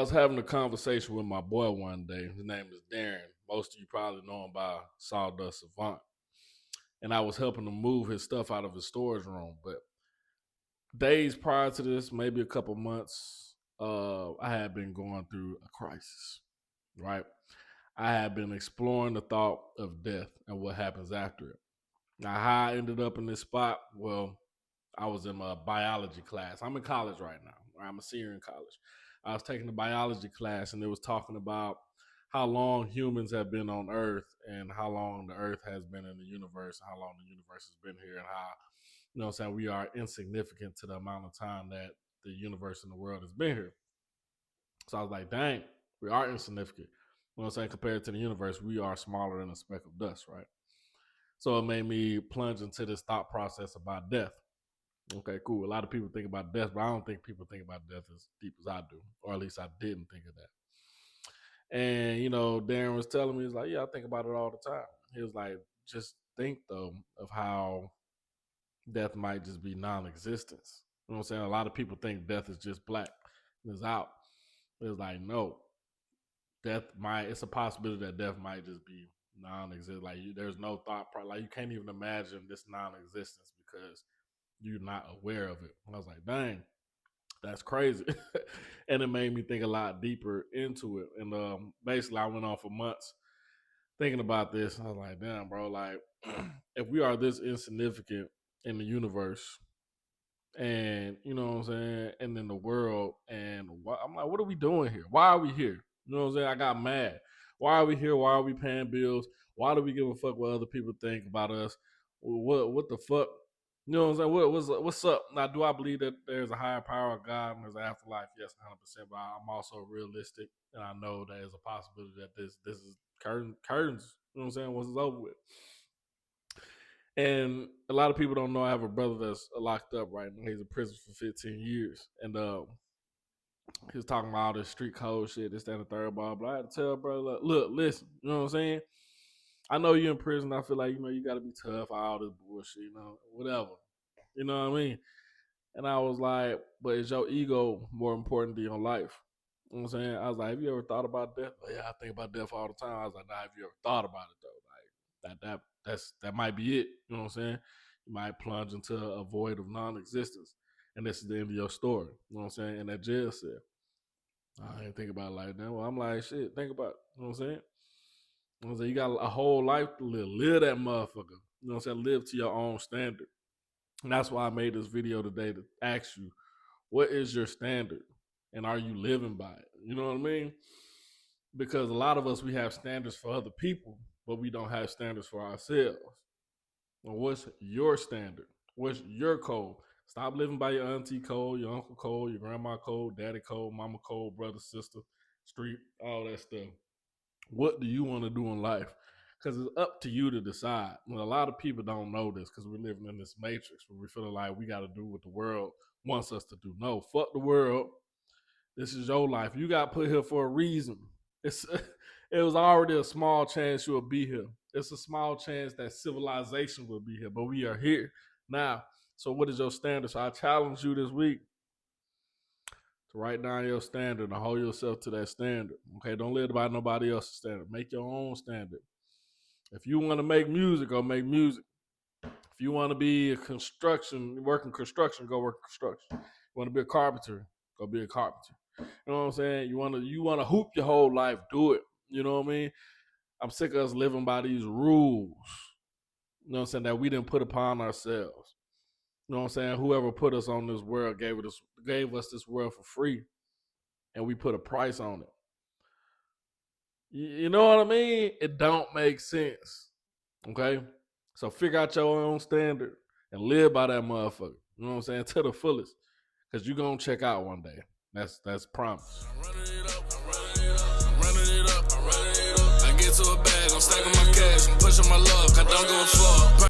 I was having a conversation with my boy one day. His name is Darren. Most of you probably know him by Sawdust Savant. And I was helping him move his stuff out of his storage room. But days prior to this, maybe a couple months, I had been going through a crisis, right? I had been exploring the thought of death and what happens after it. Now, how I ended up in this spot, well, I was in my biology class. I'm in college right now. I'm a senior in college. I was taking a biology class, and it was talking about how long humans have been on Earth and how long the Earth has been in the universe, and how long the universe has been here, and how, you know what I'm saying, we are insignificant to the amount of time that the universe and the world has been here. So I was like, dang, we are insignificant. You know what I'm saying? Compared to the universe, we are smaller than a speck of dust, right? So it made me plunge into this thought process about death. Okay, cool. A lot of people think about death, but I don't think people think about death as deep as I do, or at least I didn't think of that. And, Darren was telling me, he's like, yeah, I think about it all the time. He was like, just think, though, of how death might just be non-existence. You know what I'm saying? A lot of people think death is just black and it's out. It's like, no, it's a possibility that death might just be non-existent. Like, there's no thought, like, you can't even imagine this non-existence because you're not aware of it. And I was like, dang, that's crazy. And it made me think a lot deeper into it. And basically, I went on for months thinking about this. I was like, damn, bro, like, if we are this insignificant in the universe and, you know what I'm saying, and in the world, and I'm like, what are we doing here? Why are we here? You know what I'm saying? I got mad. Why are we here? Why are we paying bills? Why do we give a fuck what other people think about us? What the fuck? You know what I'm saying? What's up? Now, do I believe that there's a higher power of God and there's an afterlife? Yes, 100%. But I'm also realistic, and I know that there's a possibility that this is curtains. You know what I'm saying? Once it's over with. And a lot of people don't know I have a brother that's locked up right now. He's in prison for 15 years. And he was talking about all this street code shit, this, that, and the third, blah, blah. I had to tell brother, look, listen, you know what I'm saying? I know you're in prison. I feel like, you got to be tough, all this bullshit, whatever. You know what I mean? And I was like, but is your ego more important than your life? You know what I'm saying? I was like, have you ever thought about death? Like, yeah, I think about death all the time. I was like, nah, have you ever thought about it, though? Like, that might be it. You know what I'm saying? You might plunge into a void of non-existence. And this is the end of your story. You know what I'm saying? And that jail cell. I didn't think about it like that. Well, I'm like, shit, think about it. You know what I'm saying? You know what I'm saying? You got a whole life to live. Live that motherfucker. You know what I'm saying? Live to your own standard. And that's why I made this video today to ask you, what is your standard? And are you living by it? You know what I mean? Because a lot of us, we have standards for other people, but we don't have standards for ourselves. Well, what's your standard? What's your code? Stop living by your auntie code, your uncle code, your grandma code, daddy code, mama code, brother, sister, street, all that stuff. What do you want to do in life? Because it's up to you to decide. And a lot of people don't know this because we're living in this matrix where we feel like we got to do what the world wants us to do. No, fuck the world. This is your life. You got put here for a reason. It was already a small chance you'll be here. It's a small chance that civilization will be here, but we are here now. So what is your standard? So I challenge you this week to write down your standard and hold yourself to that standard. Okay, don't live by nobody else's standard. Make your own standard. If you want to make music, go make music. If you want to be working construction, go work construction. You want to be a carpenter, go be a carpenter. You know what I'm saying? You want to hoop your whole life, do it. You know what I mean? I'm sick of us living by these rules. You know what I'm saying? That we didn't put upon ourselves. You know what I'm saying? Whoever put us on this world gave us this world for free, and we put a price on it. You know what I mean? It don't make sense. Okay? So figure out your own standard and live by that motherfucker. You know what I'm saying? To the fullest. Because you're going to check out one day. That's promise. I'm running it up. I get to a bag. I'm stacking my cash. I'm pushing my luck. I don't give a fuck.